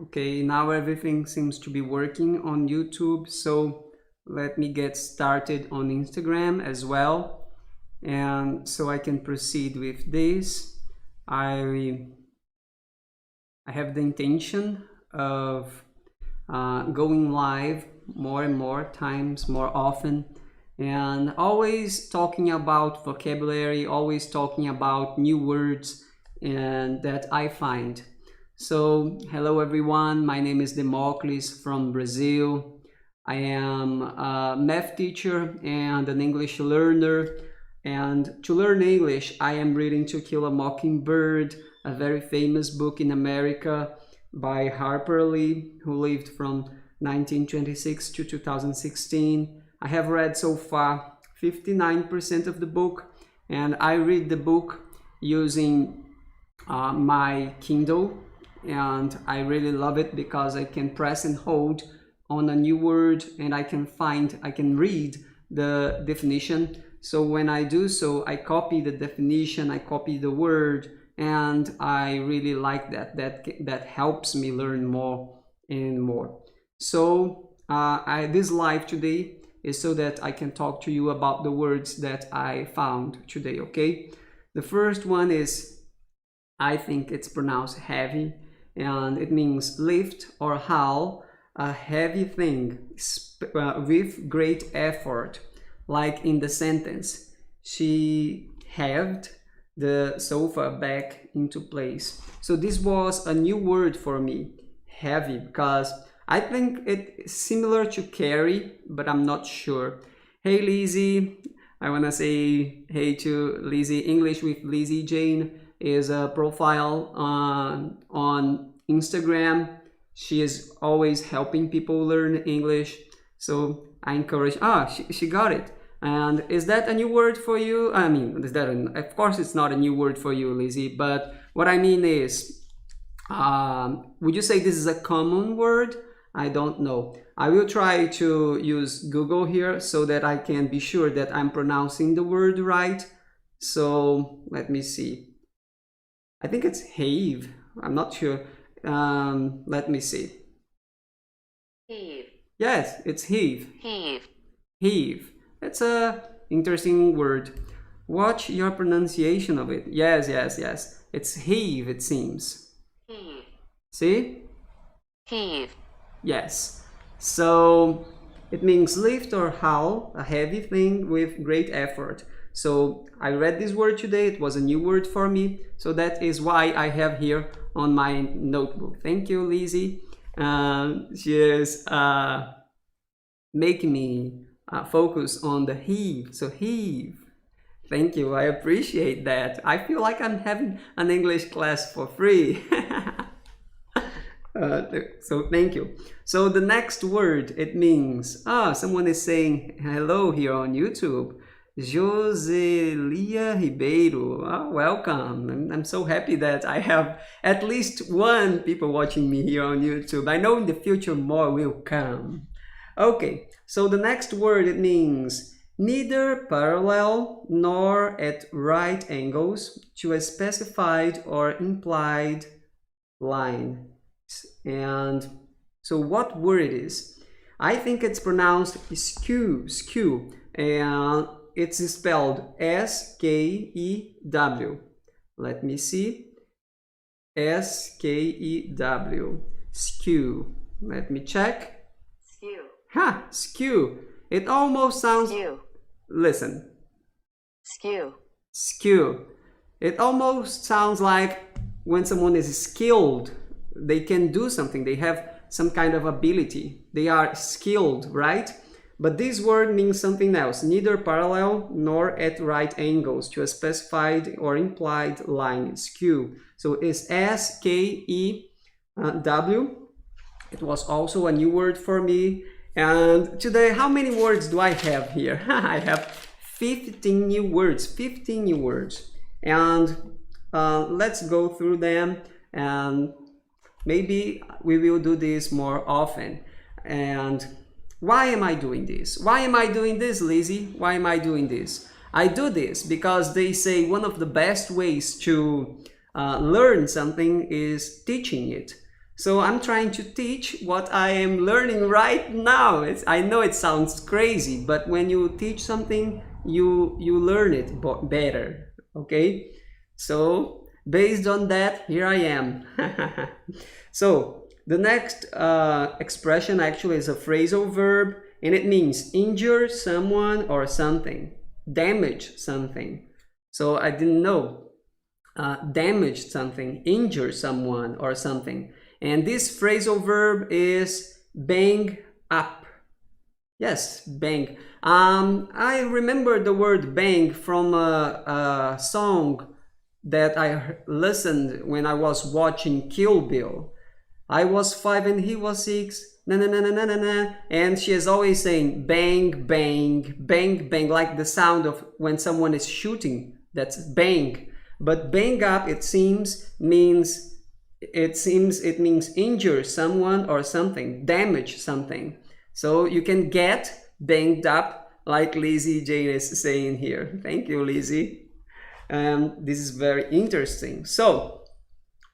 Okay, now everything seems to be working on YouTube, so let me get started on Instagram as well. And so I can proceed with this. I have the intention of going live more and more times, more often, and always talking about vocabulary, always talking about new words and that I find. So, hello everyone, my name is Democles from Brazil. I am a math teacher and an English learner. And to learn English, I am reading To Kill a Mockingbird, a very famous book in America by Harper Lee, who lived from 1926 to 2016. I have read so far 59% of the book, and I read the book using my Kindle, and I really love it because I can press and hold on a new word and I can read the definition. So when I do so, I copy the definition, I copy the word, and I really like that. That helps me learn more and more. So this live today is so that I can talk to you about the words that I found today, okay? The first one is, I think it's pronounced heavy, and it means lift or haul a heavy thing with great effort. Like in the sentence, she heaved the sofa back into place. So this was a new word for me, heavy, because I think it's similar to carry, but I'm not sure. Hey Lizzie, I want to say hey to Lizzie. English with Lizzie Jane is a profile on Instagram. She is always helping people learn English. So I encourage, she got it. And is that a new word for you? I mean, of course it's not a new word for you, Lizzie, but what I mean is, would you say this is a common word? I don't know. I will try to use Google here so that I can be sure that I'm pronouncing the word right. So let me see. I think it's heave. I'm not sure. Let me see. Heave. Yes, it's heave. Heave. Heave. That's a interesting word. Watch your pronunciation of it. Yes. It's heave, it seems. Heave. See? Heave. Yes. So it means lift or haul a heavy thing with great effort. So I read this word today. It was a new word for me. So that is why I have here on my notebook. Thank you, Lizzie. She is making me focus on the heave. So heave. Thank you. I appreciate that. I feel like I'm having an English class for free. So thank you. So the next word, it means, someone is saying hello here on YouTube. Joselia Ribeiro, welcome. I'm so happy that I have at least one people watching me here on YouTube. I know in the future more will come. Okay, so the next word, it means neither parallel nor at right angles to a specified or implied line. And so what word it is? I think it's pronounced skew, and it's spelled S-K-E-W. Let me see. S-K-E-W. Skew. Let me check. Skew. Skew. It almost sounds... Skew. Listen. Skew. Skew. It almost sounds like when someone is skilled, they can do something. They have some kind of ability. They are skilled, right? But this word means something else. Neither parallel nor at right angles to a specified or implied line. Skew. So it's S-K-E-W. It was also a new word for me. And today, how many words do I have here? I have 15 new words. 15 new words. And let's go through them, and maybe we will do this more often. And why am I doing this? Why am I doing this, Lizzie? Why am I doing this? I do this because they say one of the best ways to learn something is teaching it. So I'm trying to teach what I am learning right now. I know it sounds crazy, but when you teach something, you learn it better, okay? So based on that, here I am. So the next expression actually is a phrasal verb, and it means injure someone or something, damage something. So I didn't know. Damage something, injure someone or something. And this phrasal verb is bang up. Yes, bang. I remember the word bang from a song that I listened when I was watching Kill Bill. I was 5 and he was 6. Na na na na na na na. And she is always saying bang, bang, bang, bang, like the sound of when someone is shooting. That's bang. But bang up, it means injure someone or something, damage something. So you can get banged up, like Lizzie Jane is saying here. Thank you, Lizzie. This is very interesting. So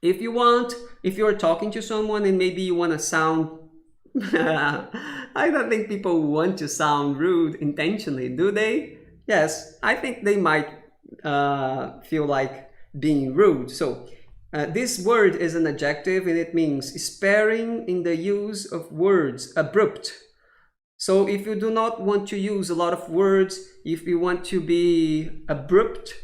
if you're talking to someone and maybe you want to sound I don't think people want to sound rude intentionally, do they? Yes, I think they might feel like being rude. So this word is an adjective, and it means sparing in the use of words, abrupt. So if you do not want to use a lot of words, if you want to be abrupt,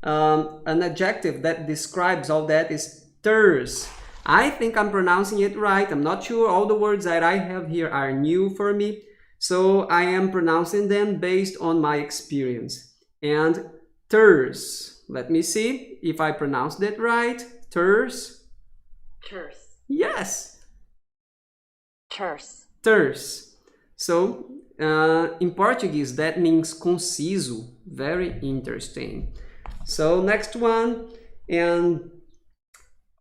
an adjective that describes all that is terse. I think I'm pronouncing it right. I'm not sure. All the words that I have here are new for me, so I am pronouncing them based on my experience. And terse. Let me see if I pronounced that right. Terse. Terse. Yes. Terse. Terse. So in Portuguese that means conciso. Very interesting. So next one, and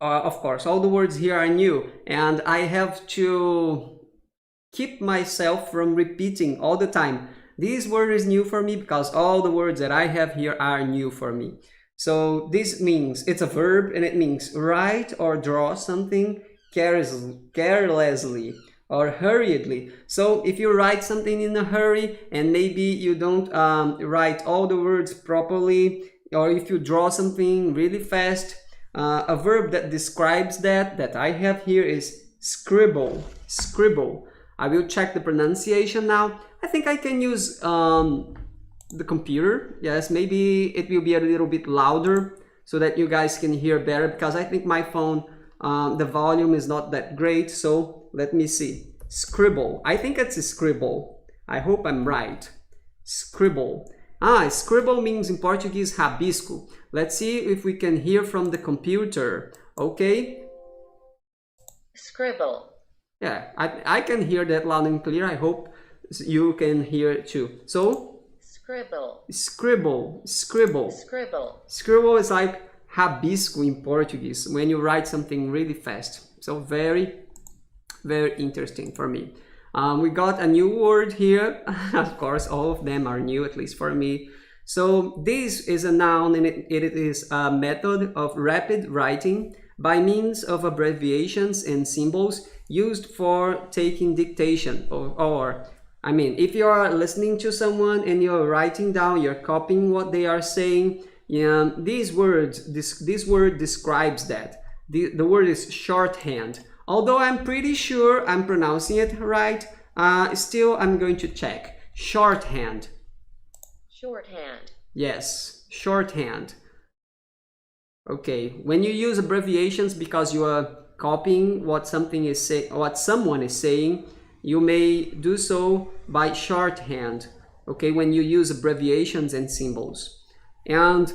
of course all the words here are new, and I have to keep myself from repeating all the time. This word is new for me because all the words that I have here are new for me. So this means, it's a verb, and it means write or draw something carelessly or hurriedly. So if you write something in a hurry and maybe you don't write all the words properly, or if you draw something really fast, a verb that describes that I have here is scribble. Scribble. I will check the pronunciation now. I think I can use the computer. Yes, maybe it will be a little bit louder so that you guys can hear better, because I think my phone, the volume is not that great. So let me see. Scribble. I think it's a scribble. I hope I'm right. Scribble. Scribble means in Portuguese rabisco. Let's see if we can hear from the computer. Okay. Scribble. Yeah, I can hear that loud and clear. I hope you can hear it too. So Scribble. Scribble. Scribble. Scribble. Scribble is like rabisco in Portuguese, when you write something really fast. So very, very interesting for me. We got a new word here. Of course, all of them are new, at least for me. So this is a noun, and it is a method of rapid writing by means of abbreviations and symbols used for taking dictation, or I mean, if you are listening to someone and you're writing down, you're copying what they are saying, this word describes that. The word is shorthand. Although I'm pretty sure I'm pronouncing it right, still I'm going to check. Shorthand. Shorthand. Yes, shorthand. Okay, when you use abbreviations because you are copying what someone is saying, you may do so by shorthand. Okay, when you use abbreviations and symbols. And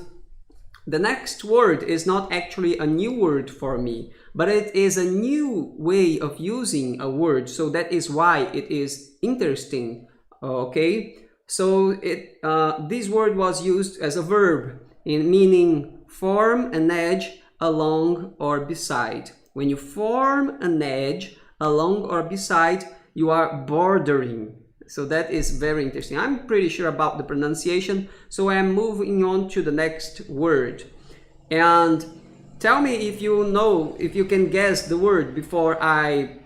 the next word is not actually a new word for me, but it is a new way of using a word. So that is why it is interesting. Okay, so this word was used as a verb in meaning form an edge along or beside. When you form an edge along or beside, you are bordering. So that is very interesting. I'm pretty sure about the pronunciation, so I'm moving on to the next word. And tell me if you know, if you can guess the word before I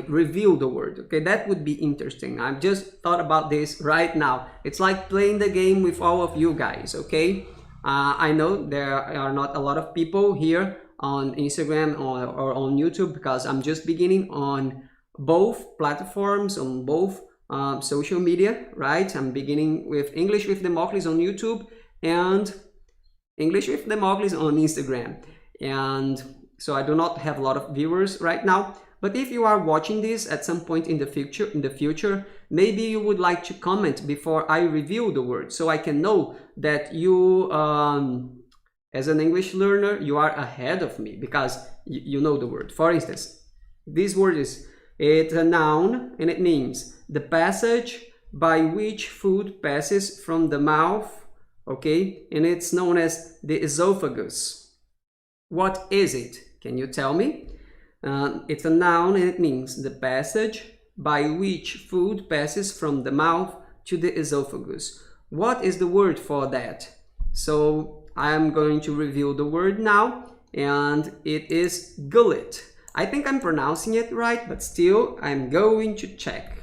reveal the word. Okay, that would be interesting. I've just thought about this right now. It's like playing the game with all of you guys. Okay, I know there are not a lot of people here on Instagram or on YouTube because I'm just beginning on both platforms, on both social media, right? I'm beginning with English with the Mockleys on YouTube and English with the Mockleys on Instagram. And so I do not have a lot of viewers right now. But if you are watching this at some point in the future, maybe you would like to comment before I reveal the word, so I can know that you, as an English learner, you are ahead of me because you know the word. For instance, this word it's a noun and it means the passage by which food passes from the mouth, okay? And it's known as the esophagus. What is it? Can you tell me? It's a noun and it means the passage by which food passes from the mouth to the esophagus. What is the word for that? So I'm going to reveal the word now, and it is gullet. I think I'm pronouncing it right, but still I'm going to check.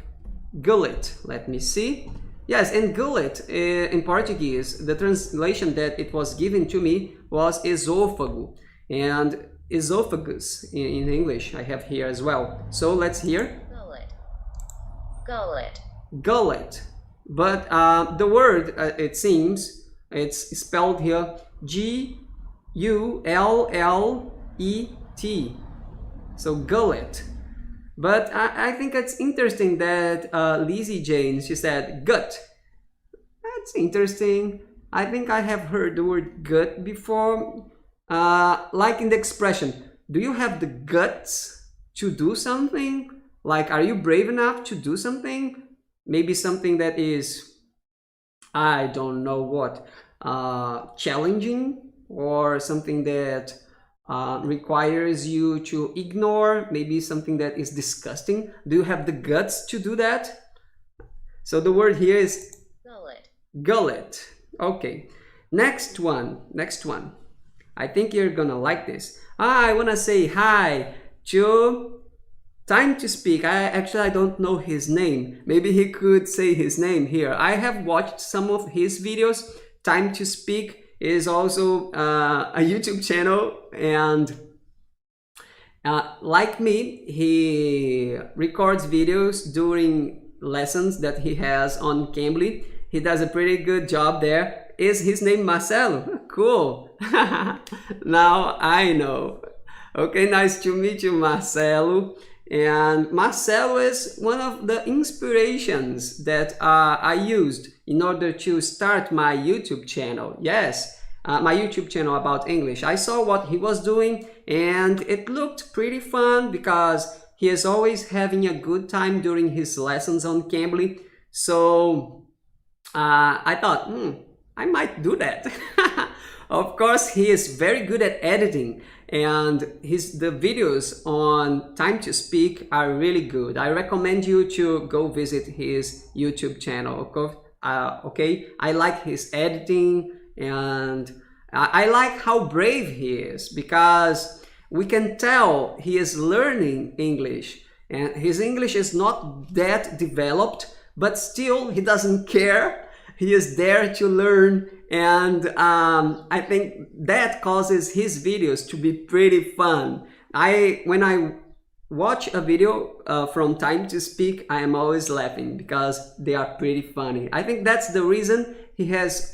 Gullet, let me see. Yes, and gullet in Portuguese, the translation that it was given to me was esôfago, and esophagus in English I have here as well. So let's hear. Gullet. Gullet. Gullet. But the word, it seems, it's spelled here G-U-L-L-E-T. So gullet. But I think it's interesting that Lizzie Jane, she said gut. That's interesting. I think I have heard the word gut before. Like in the expression, do you have the guts to do something? Like, are you brave enough to do something? Maybe something that is, I don't know what, challenging, or something that requires you to ignore, maybe something that is disgusting. Do you have the guts to do that? So the word here is Gullet. gullet. Okay, next one. I think you're gonna like this. I wanna say hi to Time to Speak. I don't know his name. Maybe he could say his name here. I have watched some of his videos. Time to Speak is also a YouTube channel, and like me, he records videos during lessons that he has on Cambly. He does a pretty good job there. Is his name Marcelo? Cool. Now I know. Okay, nice to meet you, Marcelo. And Marcelo is one of the inspirations that I used in order to start my YouTube channel. Yes, my YouTube channel about English. I saw what he was doing and it looked pretty fun because he is always having a good time during his lessons on Cambly. So I thought, I might do that. Of course, he is very good at editing, and the videos on Time to Speak are really good. I recommend you to go visit his YouTube channel. Okay, I like his editing, and I like how brave he is, because we can tell he is learning English, and his English is not that developed, but still he doesn't care. He is there to learn, and I think that causes his videos to be pretty fun. When I watch a video from Time to Speak, I am always laughing because they are pretty funny. I think that's the reason he has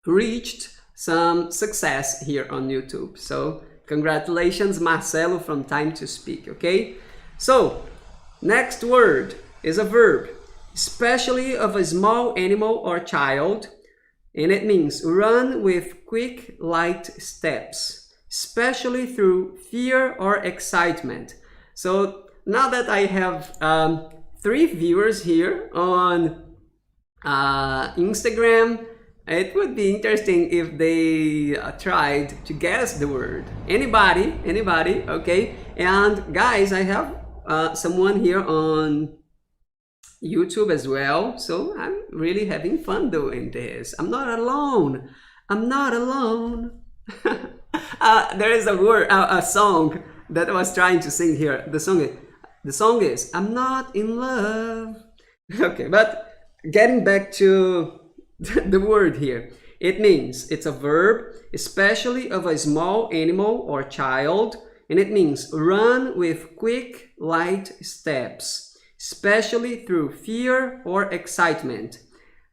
reached some success here on YouTube. So congratulations, Marcelo from Time to Speak, okay? So next word is a verb, especially of a small animal or child, and it means run with quick, light steps, especially through fear or excitement. So now that I have 3 viewers here on Instagram, it would be interesting if they tried to guess the word. Anybody, okay? And guys, I have someone here on YouTube as well, so I'm really having fun doing this. I'm not alone. There is a song that I was trying to sing here. The song is I'm not in love. Okay, but getting back to the word here, it means it's a verb, especially of a small animal or child, and it means run with quick, light steps, especially through fear or excitement.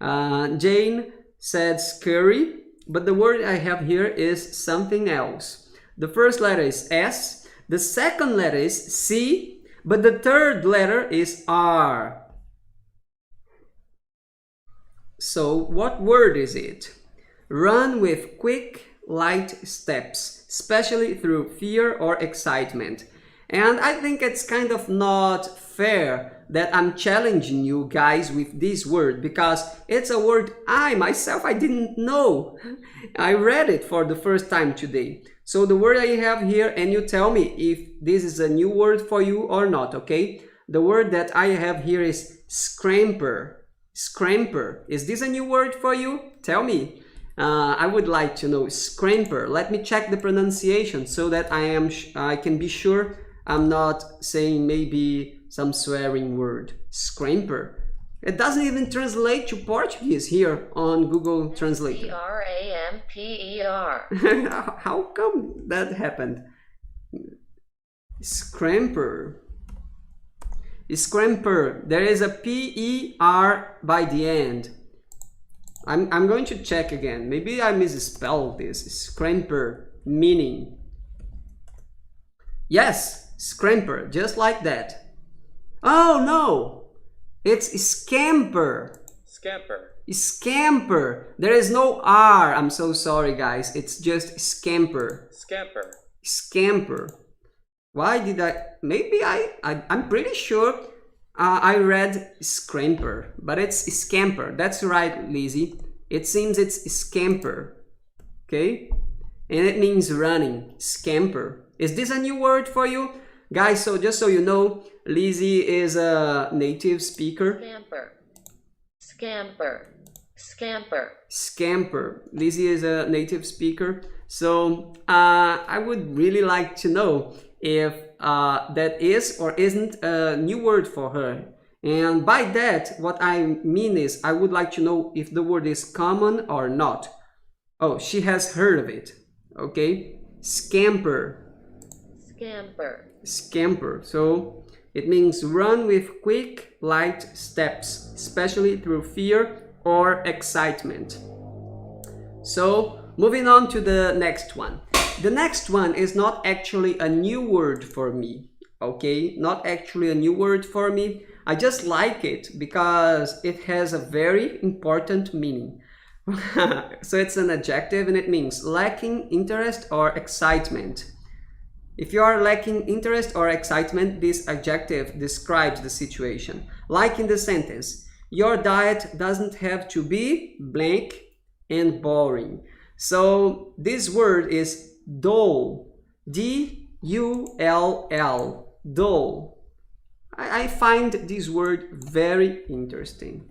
Jane said scurry, but the word I have here is something else. The first letter is S, the second letter is C, but the third letter is R. So what word is it? Run with quick, light steps, especially through fear or excitement. And I think it's kind of not fair that I'm challenging you guys with this word, because it's a word I didn't know. I read it for the first time today. So the word I have here, and you tell me if this is a new word for you or not, okay? The word that I have here is scramper. Scramper. Is this a new word for you? Tell me. I would like to know. Scramper. Let me check the pronunciation so that I can be sure I'm not saying maybe some swearing word. Scramper. It doesn't even translate to Portuguese here on Google Translate. Scramper. How come that happened? Scramper. Scramper. There is a P-E-R by the end. I'm going to check again. Maybe I misspelled this. Scramper. Meaning. Yes, scramper. Just like that. Oh no! It's scamper. Scamper. Scamper. There is no R. I'm so sorry, guys. It's just scamper. Scamper. Scamper. Why did I? Maybe I'm pretty sure I read scramper, but it's scamper. That's right, Lizzie. It seems it's scamper. Okay? And it means running. Scamper. Is this a new word for you? Guys, so just so you know, Lizzie is a native speaker. Scamper. Scamper. Scamper. Scamper. Lizzie is a native speaker. So I would really like to know if that is or isn't a new word for her. And by that, what I mean is I would like to know if the word is common or not. Oh, she has heard of it. Okay? Scamper. Scamper. Scamper. So it means run with quick, light steps, especially through fear or excitement. So moving on to the next one. The next one is not actually a new word for me. Okay, not actually a new word for me. I just like it because it has a very important meaning. So it's an adjective and it means lacking interest or excitement. If you are lacking interest or excitement, this adjective describes the situation. Like in the sentence, your diet doesn't have to be blank and boring. So this word is dull. D-U-L-L. Dull. I find this word very interesting.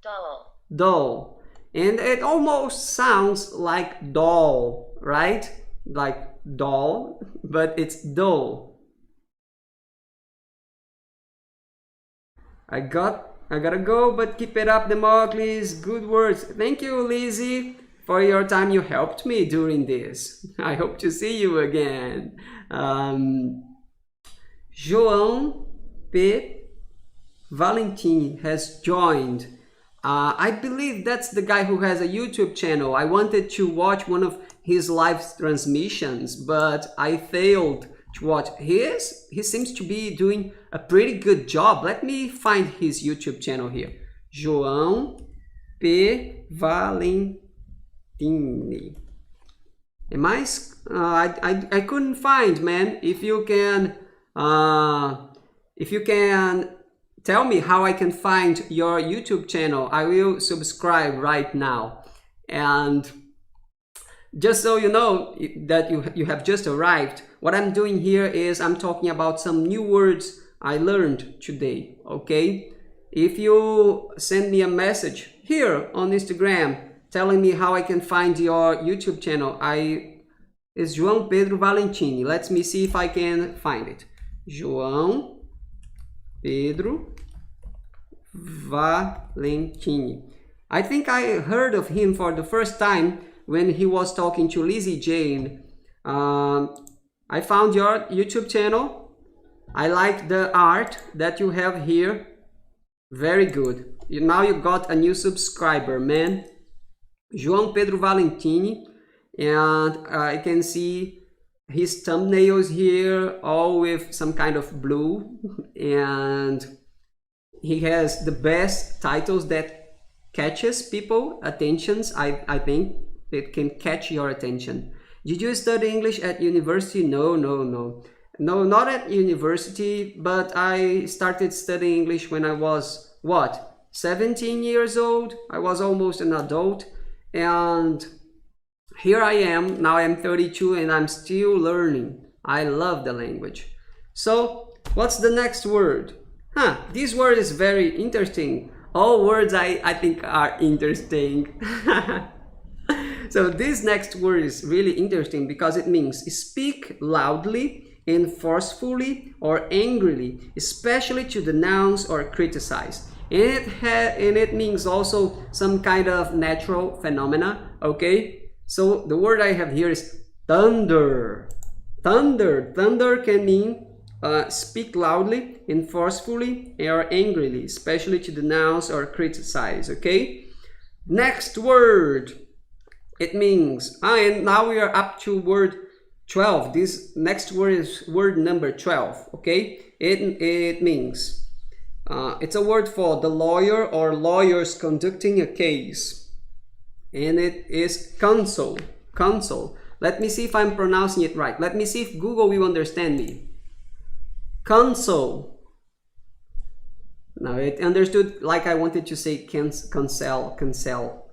Dull. Dull. And it almost sounds like doll, right? Like doll, but it's dull. I gotta go, but keep it up, the Mowgli's. Good words. Thank you, Lizzie, for your time. You helped me during this. I hope to see you again. João P. Valentin has joined. I believe that's the guy who has a YouTube channel. I wanted to watch one of his live transmissions, but I failed to watch his. He seems to be doing a pretty good job. Let me find his YouTube channel here. João P. Valentini. Am I couldn't find, man. If you can tell me how I can find your YouTube channel, I will subscribe right now. And just so you know that you have just arrived, what I'm doing here is I'm talking about some new words I learned today, okay? If you send me a message here on Instagram telling me how I can find your YouTube channel. It's João Pedro Valentini. Let me see if I can find it. João Pedro Valentini. I think I heard of him for the first time when he was talking to Lizzie Jane. I found your YouTube channel. I like the art that you have here. Very good. Now you got a new subscriber, man. João Pedro Valentini. And I can see his thumbnails here, all with some kind of blue. And he has the best titles that catches people attentions. I think it can catch your attention. Did you study English at university? No, not at university, but I started studying English when I was, 17 years old? I was almost an adult, and here I am, now I'm 32 and I'm still learning. I love the language. So, what's the next word? This word is very interesting. All words I think are interesting. So this next word is really interesting because it means speak loudly and forcefully or angrily, especially to denounce or criticize. And it means also some kind of natural phenomena, okay? So the word I have here is thunder. Thunder can mean speak loudly and forcefully or angrily, especially to denounce or criticize, okay? Next word. It means, and now we are up to word 12. This next word is word number 12, okay? It means, it's a word for the lawyer or lawyers conducting a case. And it is counsel. Let me see if I'm pronouncing it right. Let me see if Google will understand me. Counsel. Now it understood like I wanted to say cancel,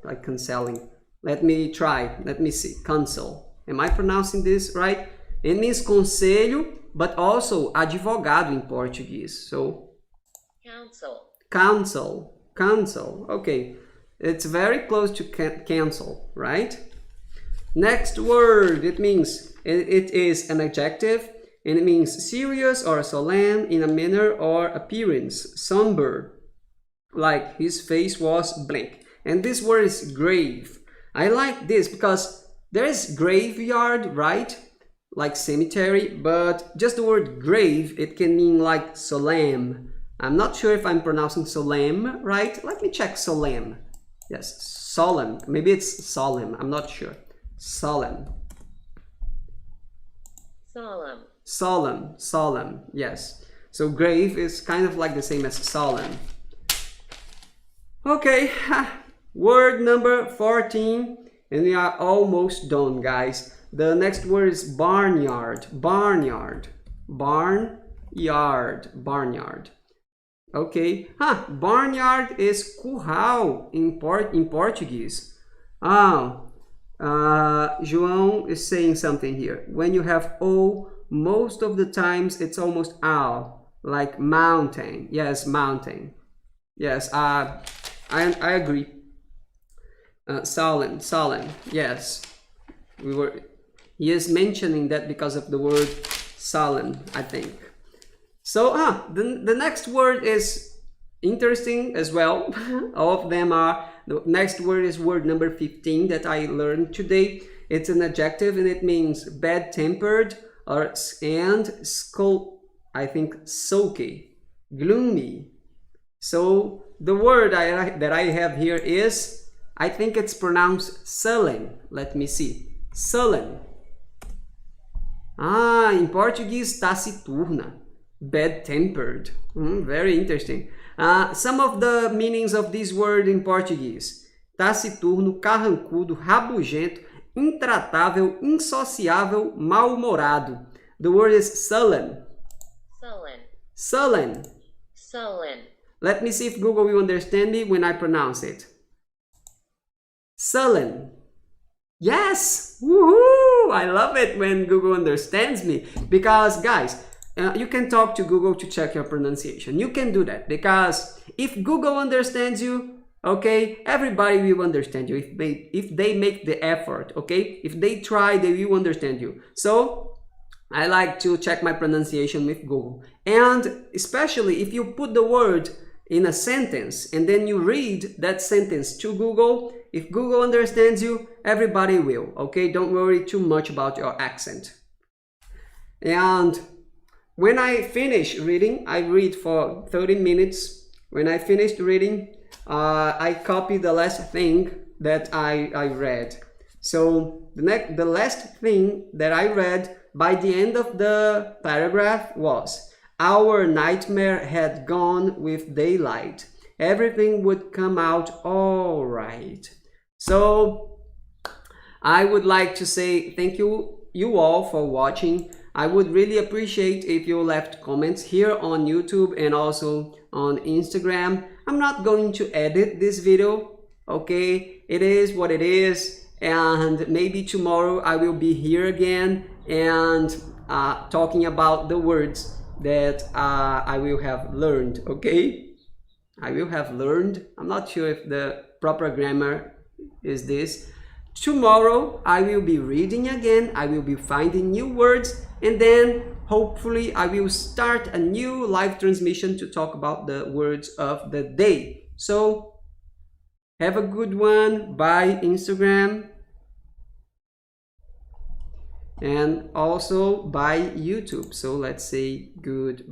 like canceling. Let me try. Let me see. Counsel. Am I pronouncing this right? It means conselho, but also advogado in Portuguese. So counsel. Okay. It's very close to cancel, right? Next word. It means it is an adjective, and it means serious or solemn in a manner or appearance, somber, like his face was blank. And this word is grave. I like this because there is graveyard, right? Like cemetery, but just the word grave, it can mean like solemn. I'm not sure if I'm pronouncing solemn right. Let me check solemn. Yes, solemn. Maybe it's solemn. I'm not sure. Solemn. Yes. So grave is kind of like the same as solemn. Okay. Word number 14, and we are almost done, guys. The next word is barnyard. Okay. Barnyard is curral in Portuguese. João is saying something here. When you have O, most of the times it's almost ow, like mountain. Yes, mountain. Yes, I agree. Solemn. Yes, he is mentioning that because of the word solemn, I think. So the next word is interesting as well. All of them are. The next word is word number 15 that I learned today. It's an adjective and it means bad-tempered and I think sulky, gloomy. So the word that I have here is, I think it's pronounced sullen. Let me see. Sullen. In Portuguese, taciturna. Bad-tempered. Very interesting. Some of the meanings of this word in Portuguese. Taciturno, carrancudo, rabugento, intratável, insociável, mal-humorado. The word is sullen. Sullen. Let me see if Google will understand me when I pronounce it. Sullen. Yes! Woohoo! I love it when Google understands me. Because, guys, you can talk to Google to check your pronunciation. You can do that because if Google understands you, okay, everybody will understand you if they make the effort, okay? If they try, they will understand you. So I like to check my pronunciation with Google. And especially if you put the word in a sentence and then you read that sentence to Google, if Google understands you, everybody will, okay? Don't worry too much about your accent. And when I finish reading, I read for 30 minutes. When I finished reading, I copy the last thing that I read. So the last thing that I read by the end of the paragraph was, our nightmare had gone with daylight. Everything would come out all right. So I would like to say thank you all for watching. I would really appreciate if you left comments here on YouTube and also on Instagram. I'm not going to edit this video, okay? It is what it is, and maybe tomorrow I will be here again and talking about the words that I will have learned, okay? I will have learned. I'm not sure if the proper grammar is this. Tomorrow I will be reading again, I will be finding new words, and then hopefully I will start a new live transmission to talk about the words of the day. So have a good one. Bye, Instagram. And also bye, YouTube. So let's say good.